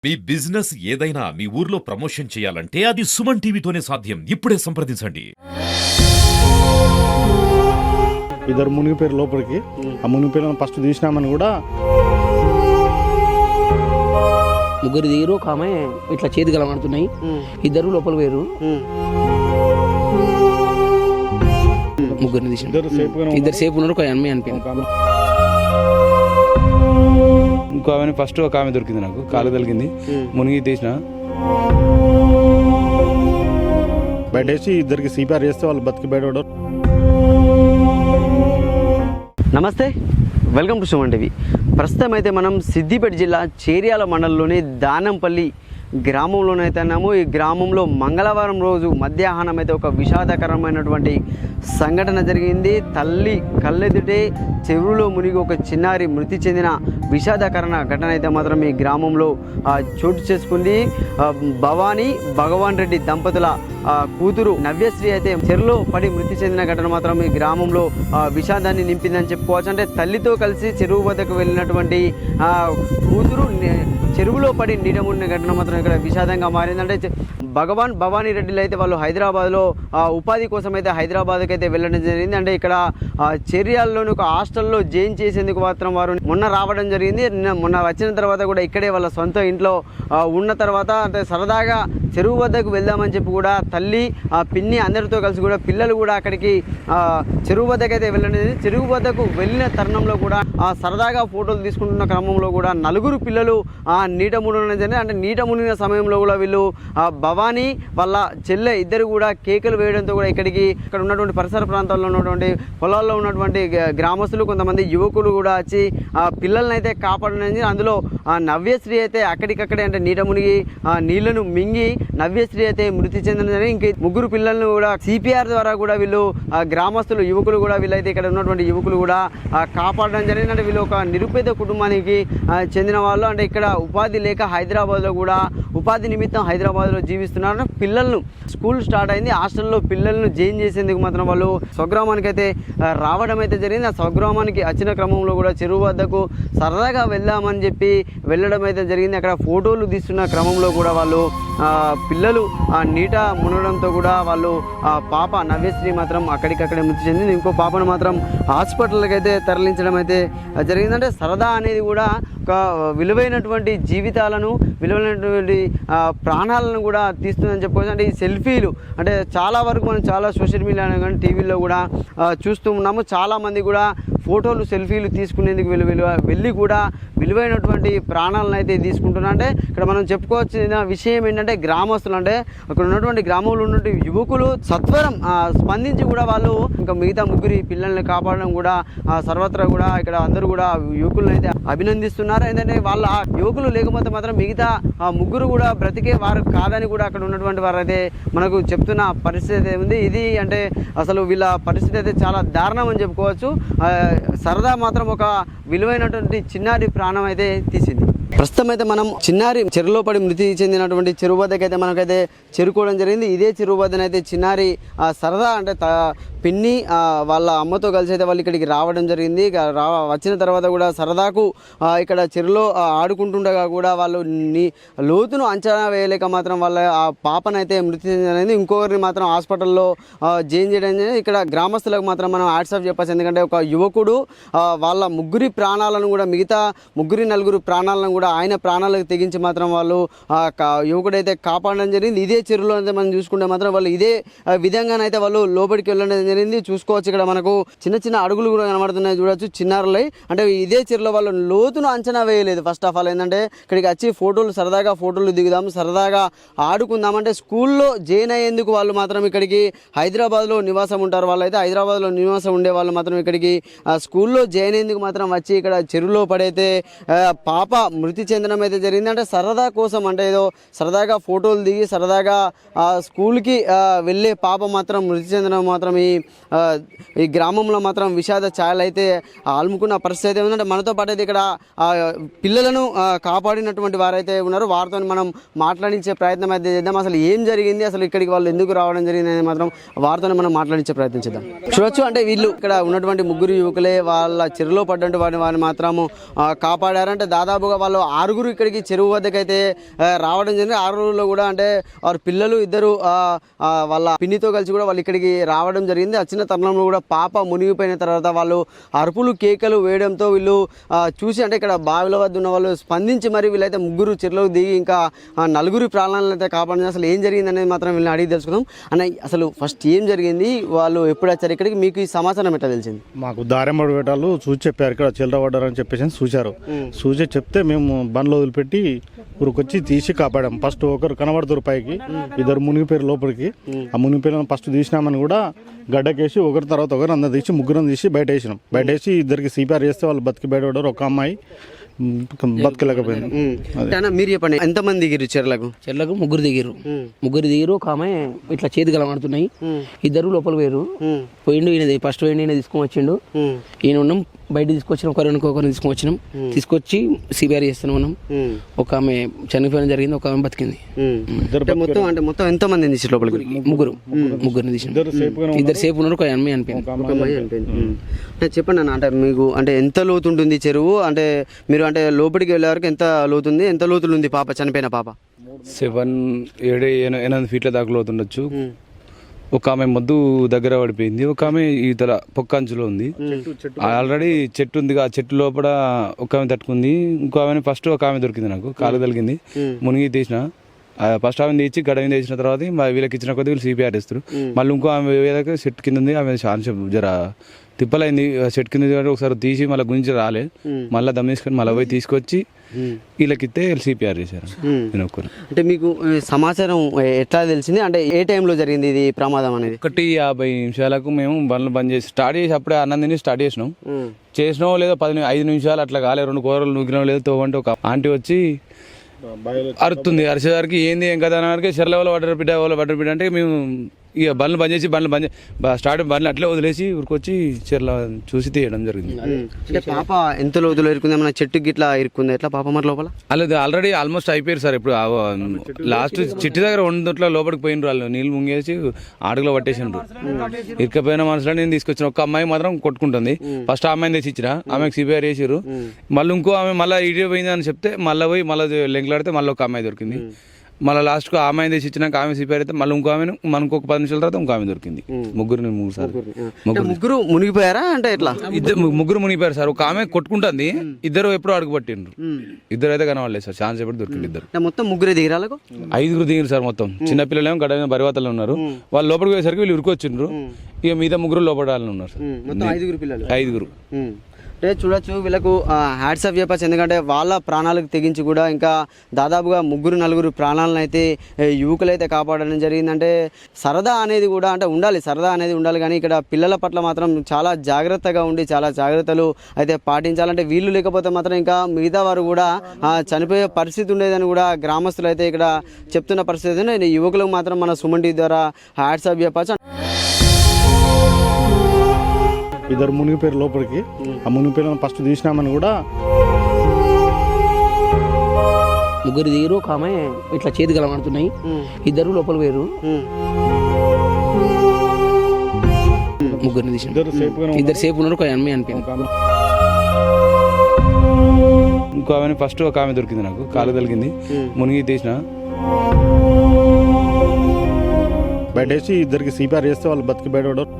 మీ business ఏదైనా మీ ఊర్లో promotion చేయాలంటే అది సుమన్ టీవీతోనే సాధ్యం. ఇప్పుడే సంప్రదించండి. ఇద్దరు మునిగిపోయారు లోపలికి. ఆ మునిగిపోయిన ఫస్ట్ తీసినామని కూడా ముగ్గురు దిగురు, ఒక ఆమె ఇట్లా చేతి కలబడుతున్నాయి, ఇద్దరు లోపల పోయారు. ముగ్గురిని తీసి ఇద్దరు సేపు ఉన్నారు, ఒక ఎనమే అనిపించింది. ఇంకో ఆమె ఫస్ట్ ఒక ఆమె దొరికింది, నాకు కాలు తగిలింది, మునిగి తీసిన బయటేసి ఇద్దరికి సిపిఆర్ చేస్తే వాళ్ళు బతికి బయట. నమస్తే, వెల్కమ్ టు సుమన్ టీవీ. ప్రస్తుతం అయితే మనం సిద్దిపేట జిల్లా చేర్యాల మండలంలోని దానంపల్లి గ్రామంలోనైతే ఉన్నాము. ఈ గ్రామంలో మంగళవారం రోజు మధ్యాహ్నం అయితే ఒక విషాదకరమైనటువంటి సంఘటన జరిగింది. తల్లి కళ్ళెదుటే చెరువులో మునిగి ఒక చిన్నారి మృతి చెందిన విషాదకరణ ఘటన అయితే మాత్రం ఈ గ్రామంలో చోటు చేసుకుంది. భవానీ భగవాన్ రెడ్డి దంపతుల కూతురు నవ్యశ్రీ అయితే చెరువులో పడి మృతి చెందిన ఘటన మాత్రం ఈ గ్రామంలో విషాదాన్ని నింపిందని చెప్పుకోవచ్చు. అంటే తల్లితో కలిసి చెరువు వద్దకు వెళ్ళినటువంటి కూతురు చెరువులో పడి నీటముడిన ఘటన మాత్రం ఇక్కడ విషాదంగా మారింది. అంటే భవానీ రెడ్డిలు అయితే వాళ్ళు హైదరాబాద్లో ఉపాధి కోసం అయితే హైదరాబాద్కి అయితే వెళ్ళడం జరిగింది. అంటే ఇక్కడ చర్యాలలోని ఒక హాస్టల్లో జాయిన్ చేసేందుకు మాత్రం వారు మొన్న రావడం జరిగింది. మొన్న వచ్చిన తర్వాత కూడా ఇక్కడే వాళ్ళ సొంత ఇంట్లో ఉన్న తర్వాత అంటే సరదాగా చెరువు వద్దకు వెళ్దామని చెప్పి కూడా తల్లి పిన్ని అందరితో కలిసి కూడా పిల్లలు కూడా అక్కడికి చెరువు వద్దకు అయితే వెళ్ళడం జరిగింది. చెరువు వద్దకు వెళ్ళిన తరుణంలో కూడా సరదాగా ఫోటోలు తీసుకుంటున్న క్రమంలో కూడా నలుగురు పిల్లలు నీట మునగడం జరిగింది. అంటే నీట మునిగిన సమయంలో కూడా వీళ్ళు భవానీ వాళ్ళ చెల్లె ఇద్దరు కూడా కేకలు వేయడంతో కూడా ఇక్కడ ఉన్నటువంటి పరిసర ప్రాంతాల్లో ఉన్నటువంటి పొలాల్లో ఉన్నటువంటి గ్రామస్తులు కొంతమంది యువకులు కూడా వచ్చి పిల్లల్ని అయితే కాపాడడం జరిగింది. అందులో నవ్యశ్రీ అయితే అక్కడికక్కడే అంటే నీట మునిగి నీళ్లను మింగి నవ్యశ్రీ అయితే మృతి చెందిన. ఇంక ముగ్గురు పిల్లలను కూడా సిపిఆర్ ద్వారా కూడా వీళ్ళు గ్రామస్తులు యువకులు కూడా వీళ్ళైతే ఇక్కడ ఉన్నటువంటి యువకులు కూడా కాపాడడం జరిగింది. అంటే వీళ్ళు ఒక నిరుపేద కుటుంబానికి చెందిన వాళ్ళు. అంటే ఇక్కడ ఉపాధి లేక హైదరాబాద్లో కూడా ఉపాధి నిమిత్తం హైదరాబాద్లో జీవిస్తున్నారు. పిల్లలను స్కూల్ స్టార్ట్ అయింది, హాస్టల్లో పిల్లలను జాయిన్ చేసేందుకు మాత్రం వాళ్ళు స్వగ్రామానికి అయితే రావడం అయితే జరిగింది. ఆ స్వగ్రామానికి వచ్చిన క్రమంలో కూడా చెరువు వద్దకు సరదాగా వెళ్దామని చెప్పి వెళ్ళడం అయితే జరిగింది. అక్కడ ఫోటోలు తీస్తున్న క్రమంలో కూడా వాళ్ళు పిల్లలు నీట మునగడంతో కూడా వాళ్ళు పాప నవ్యశ్రీ మాత్రం అక్కడికక్కడే మృతి చెందింది. ఇంకో పాపను మాత్రం హాస్పిటల్కి అయితే తరలించడం అయితే జరిగిందంటే సరదా అనేది కూడా ఒక విలువైనటువంటి జీవితాలను విలువైనటువంటి ప్రాణాలను కూడా తీస్తుందని చెప్పుకోవచ్చు. అంటే ఈ సెల్ఫీలు అంటే చాలా వరకు మనం చాలా సోషల్ మీడియాలో కానీ టీవీలో కూడా చూస్తూ ఉన్నాము. చాలామంది కూడా ఫోటోలు సెల్ఫీలు తీసుకునేందుకు వెళ్ళి కూడా విలువైనటువంటి ప్రాణాలను అయితే తీసుకుంటున్నా. అంటే ఇక్కడ మనం చెప్పుకోవాల్సిన విషయం ఏంటంటే గ్రామస్తులు అంటే అక్కడ ఉన్నటువంటి గ్రామంలో ఉన్నటువంటి యువకులు సత్వరం స్పందించి కూడా వాళ్ళు ఇంకా మిగతా ముగ్గురి పిల్లల్ని కాపాడడం కూడా సర్వత్రా కూడా ఇక్కడ అందరూ కూడా యువకులను అయితే అభినందిస్తున్నారు. ఏంటంటే వాళ్ళ యువకులు లేకపోతే మాత్రం మిగతా ముగ్గురు కూడా బ్రతికే వారు కాదని కూడా అక్కడ ఉన్నటువంటి వారు అయితే మనకు చెప్తున్న పరిస్థితి ఉంది. ఇది అంటే అసలు వీళ్ళ పరిస్థితి అయితే చాలా దారుణం అని చెప్పుకోవచ్చు. సరదా మాత్రం ఒక విలువైనటువంటి చిన్నారి ప్రాణం అయితే తీసింది. ప్రస్తుతం అయితే మనం చిన్నారి చెరువులో పడి మృతి చెందినటువంటి చెరువు వద్దకైతే మనకైతే చేరుకోవడం జరిగింది. ఇదే చెరువు వద్దనైతే చిన్నారి సరదా అంటే పిన్ని వాళ్ళ అమ్మతో కలిసి అయితే వాళ్ళు ఇక్కడికి రావడం జరిగింది. వచ్చిన తర్వాత కూడా సరదాకు ఇక్కడ చెరువులో ఆడుకుంటుండగా కూడా వాళ్ళు లోతును అంచనా వేయలేక మాత్రం వాళ్ళ ఆ పాపనైతే మృతి చెందినది. ఇంకొకరిని మాత్రం హాస్పిటల్లో జాయిన్ చేయడం జరిగింది. ఇక్కడ గ్రామస్తులకు మాత్రం మనం హ్యాట్సాఫ్ చెప్పచ్చు. ఎందుకంటే ఒక యువకుడు వాళ్ళ ముగ్గురి ప్రాణాలను కూడా మిగతా నలుగురు ప్రాణాలను కూడా ఆయన ప్రాణాలకు తెగించి మాత్రం వాళ్ళు యువకుడైతే కాపాడడం జరిగింది. ఇదే చెరువులో అయితే మనం చూసుకుంటే మాత్రం వాళ్ళు ఇదే విధంగానైతే వాళ్ళు లోపలికి వెళ్ళడం జరిగింది. చూసుకోవచ్చు, ఇక్కడ మనకు చిన్న చిన్న అడుగులు కూడా కనబడుతున్నాయి, చూడొచ్చు చిన్నారులై. అంటే ఇదే చెరువులో వాళ్ళు లోతును అంచనా వేయలేదు. ఫస్ట్ ఆఫ్ ఆల్ ఏంటంటే ఇక్కడికి వచ్చి సరదాగా ఫోటోలు దిగుదాం, సరదాగా ఆడుకుందాం అంటే స్కూల్లో జాయిన్ అయ్యేందుకు వాళ్ళు మాత్రం ఇక్కడికి హైదరాబాద్లో నివాసం ఉంటారు. వాళ్ళైతే హైదరాబాద్లో నివాసం ఉండే వాళ్ళు మాత్రం ఇక్కడికి స్కూల్లో జాయిన్ అయ్యేందుకు మాత్రం వచ్చి ఇక్కడ చెరువులో పడైతే పాప మృతి చెందడం అయితే జరిగింది. అంటే సరదా కోసం అంటే ఏదో సరదాగా ఫోటోలు దిగి సరదాగా స్కూల్కి వెళ్ళే పాప మాత్రం మృతి చెందడం మాత్రం ఈ గ్రామంలో మాత్రం విషాద ఛాయలు అయితే ఆల్ముకున్న పరిస్థితి అయితే ఉందంటే మనతో పాటు అయితే ఇక్కడ పిల్లలను కాపాడినటువంటి వారైతే ఉన్నారు. వారితో మనం మాట్లాడించే ప్రయత్నం అయితే చేద్దాం. అసలు ఏం జరిగింది, అసలు ఇక్కడికి వాళ్ళు ఎందుకు రావడం జరిగింది అనేది మాత్రం వారితో మనం మాట్లాడించే ప్రయత్నం చేద్దాం. చూడొచ్చు, అంటే వీళ్ళు ఇక్కడ ఉన్నటువంటి ముగ్గురు యువకులే వాళ్ళ చెరువులో పడ్డంటు వారిని మాత్రము కాపాడారంటే దాదాపుగా వాళ్ళు వాళ్ళు 6 ఇక్కడికి చెరువు వద్దకు అయితే రావడం జరిగింది. 6లో కూడా అంటే వారి పిల్లలు ఇద్దరు వాళ్ళ పిన్నితో కలిసి కూడా వాళ్ళు ఇక్కడికి రావడం జరిగింది. వచ్చిన తరుణంలో కూడా పాప మునిగిపోయిన తర్వాత వాళ్ళు అరుపులు కేకలు వేయడంతో వీళ్ళు చూసి అంటే ఇక్కడ బావిల వద్ద ఉన్న వాళ్ళు స్పందించి మరి వీళ్ళైతే 3 చెరువులకు దిగి ఇంకా 4 ప్రాణాలను అయితే కాపాడింది. అసలు ఏం జరిగింది అనేది మాత్రం వీళ్ళని అడిగి తెలుసుకుందాం. అన్న అసలు ఫస్ట్ ఏం జరిగింది, వాళ్ళు ఎప్పుడు వచ్చారు ఇక్కడికి, మీకు ఈ సమాచారం ఎట్లా తెలిసింది? మాకు దారెంబడి వేటాలు చూసి చెప్పారు, ఇక్కడ చిల్లరపడ్డారని చెప్పేసి చూశారు. చూసి చెప్తే మేము బండ్లు వదిలిపెట్టి ఊరికొచ్చి తీసి కాపాడాం. ఫస్ట్ ఒకరు కనబడుతారు పైకి, ఇద్దరు మునిగిపోయారు లోపలికి. ఆ మునిగిపోయిన ఫస్ట్ తీసినామని కూడా గడ్డకేసి ఒకరి తర్వాత ఒకరు అందరు తీసి 3 తీసి బయట వేసినాం. బయట వేసి ఇద్దరికి సిపిఆర్ చేస్తే వాళ్ళు బతికి బయటపడ్డారు. ఒక అమ్మాయి బతకలేకపోయింది. మీరు చెప్పండి, ఎంతమంది దిగిరు చెర్లకు? చెర్లకు 3 దిగిరు. 3 దిగిరు. ఒక ఆమె ఇట్లా చేతి గలమడుతున్నాయి. ఇద్దరు లోపల పోయారు. పోయిండు ఈయన, ఫస్ట్ పోయిండు ఈయన తీసుకొని వచ్చిండు. ఈయన ఉన్నాం బయట తీసుకొచ్చినాం, ఒకరిని తీసుకొని వచ్చినాం. తీసుకొచ్చి సిబిఆర్ చేస్తున్నాం మనం. ఒక ఆమె చనిపోయిన జరిగింది, ఒక ఆమె బతికింది. మొత్తం ఎంతమంది తీసి లోపలికి? 3 తీసి. ఇద్దరు సేపు ఉన్నారు, ఒక అమ్మాయి అనిపోయింది. చెప్పండి అన్న, అంటే మీకు అంటే ఎంత లోతు ఉంటుంది చెరువు? అంటే మీరు అంటే లోపలికి వెళ్ళే వరకు ఎంత లోతుంది, ఎంత లోతులు ఉంది పాప, చనిపోయిన పాప? 7-8 ఫీట్ల దాకా లోతుండొచ్చు. ఒక ఆమె మొద్దు దగ్గర పడిపోయింది, ఒక ఆమె ఇతర పొక్కంచులో ఉంది. ఆల్రెడీ చెట్టు ఉంది, ఆ చెట్టు లోపల ఒక ఆమె తట్టుకుంది. ఇంకో ఆమె ఫస్ట్ ఒక ఆమె దొరికింది, నాకు కాలు తగిలింది, మునిగి తీసిన. ఫస్ట్ ఆమె తీసి గడ మీద తీసిన తర్వాత వీళ్ళకి ఇచ్చిన కొద్ది వీళ్ళు సిపిఆర్ ఇస్తారు. మళ్ళీ ఇంకో ఆమె వేదాక చెట్టు కింద ఉంది, ఆమె ఛాన్స్ జర తిప్పలైంది. చెట్టు కింద ఒకసారి తీసి మళ్ళీ గురించి రాలే, మళ్ళీ దమ్ తీసుకొని మళ్ళీ పోయి తీసుకొచ్చి వీళ్ళకిస్తే సిపిఆర్ చేశారు. అంటే మీకు సమాచారం ఎట్లా తెలిసింది, అంటే ఏ టైంలో జరిగింది ఇది ప్రమాదం అనేది? 1:50 మేము బండ్లు బంద్ చేసి స్టార్ట్ చేసి అప్పుడే అన్నం తిని స్టార్ట్ చేసినాం లేదో 5 నిమిషాలు అట్లా కాలే, 2 కూరలు నూకినాం లేదో తోవంటే ఒక ఆంటీ వచ్చి అరుతుంది. అరిచేసరికి ఏంది ఏం కదా అన్నకి చెర్ల వాళ్ళు వాటర్ బిడ్డ అంటే మేము ఇక బండ్లు బంద్ చేసి బండ్లు అట్లే వదిలేసి ఊరికొచ్చి చెర్ల చూసి తీయడం జరిగింది. అంటే పాప ఎంత లోతులో ఇరుకుంది, ఏమన్నా చెట్టుకి ఇట్లా ఇరుకుంది, ఎట్లా పాప మరి లోపల? అలాది ఆల్రెడీ ఆల్మోస్ట్ అయిపోయారు సార్. ఇప్పుడు లాస్ట్ చిట్టి దగ్గర 2 లోపలికి పోయినరు వాళ్ళు, నీళ్ళు ముంగేసి ఆడుగులో పట్టేసిండ్రు. ఇరుకపోయిన మనుషులు నేను తీసుకొచ్చిన. ఒక అమ్మాయి మాత్రం కొట్టుకుంటుంది. ఫస్ట్ ఆ అమ్మాయిని తెచ్చి ఇచ్చిన, ఆమెకు సిపిఆర్ చేసారు. మళ్ళీ ఇంకో ఆమె మళ్ళీ ఇడియో పోయింది అని చెప్తే మళ్ళీ పోయి మళ్ళీ లెంకులాడితే మళ్ళీ ఒక అమ్మాయి దొరికింది. మళ్ళీ లాస్ట్కు ఆ అమ్మాయిని తెచ్చి ఇచ్చినాక ఆమె సిపిఆర్ అయితే మళ్ళీ ఇంకో ఆమెను మనకు ఒక 10 నిమిషాల తర్వాత ఇంకో ఆమె దొరికింది. 3 సార్. 3 మునిగిపోయారా? అంటే ఎట్లా? 3 మునిగిపోయారు సార్. ఒక ఆమె కొట్టుకుంటుంది, ఇద్దరు ఎప్పుడు అడుగు పట్టిండ్రు. ఇద్దరు అయితే కనవాలేదు సార్, ఛాన్స్ ఎప్పుడు దొరికింది. ఇద్దరు మొత్తం 3 దిగిరాలకు 5 దిగిరు సార్. మొత్తం చిన్నపిల్లలు ఏమో గడ బరివాతలు ఉన్నారు. వాళ్ళు లోపలికి పోయేసరికి వీళ్ళు ఉరికొచ్చిండ్రు. ఇక మిగతా 3 లోపడాలని ఉన్నారు సార్. మొత్తం 5 పిల్లలు. 5. అంటే చూడొచ్చు, వీళ్ళకు హ్యాట్స్ ఆఫ్ చెప్పచ్చు. ఎందుకంటే వాళ్ళ ప్రాణాలకు తెగించి కూడా ఇంకా దాదాపుగా 3-4 ప్రాణాలను అయితే యువకులు అయితే కాపాడడం జరిగింది. అంటే సరదా అనేది కూడా అంటే సరదా అనేది ఉండాలి, కానీ ఇక్కడ పిల్లల పట్ల మాత్రం చాలా జాగ్రత్తగా ఉండి చాలా జాగ్రత్తలు అయితే పాటించాలంటే వీళ్ళు లేకపోతే మాత్రం ఇంకా మిగతా వారు కూడా చనిపోయే పరిస్థితి ఉండేదని కూడా గ్రామస్తులు అయితే ఇక్కడ చెప్తున్న పరిస్థితి. యువకులకు మాత్రం మన సుమన్ టీవీ ద్వారా హ్యాట్స్ ఆఫ్ చెప్పచ్చు. ఇద్దరు మునిగిపోయారు లోపలికి. ఆ మునిగిపోయిన ఫస్ట్ తీసినామని కూడా 3 దిగిరు. ఒక ఆమె ఇట్లా చేతి గలమడుతున్నాయి. ఇద్దరు లోపల పోయారు. 3 తీసి. ఇద్దరు సేపు ఉన్నారు, ఒక అమ్మాయి అనిపోయింది. ఇంకో ఆమె ఫస్ట్ ఒక ఆమె దొరికింది, నాకు కాలు తగిలింది, మునిగి తీసిన. బయట వేసి ఇద్దరికి సిపిఆర్ చేస్తే వాళ్ళు బతికి బయటపడ్డారు.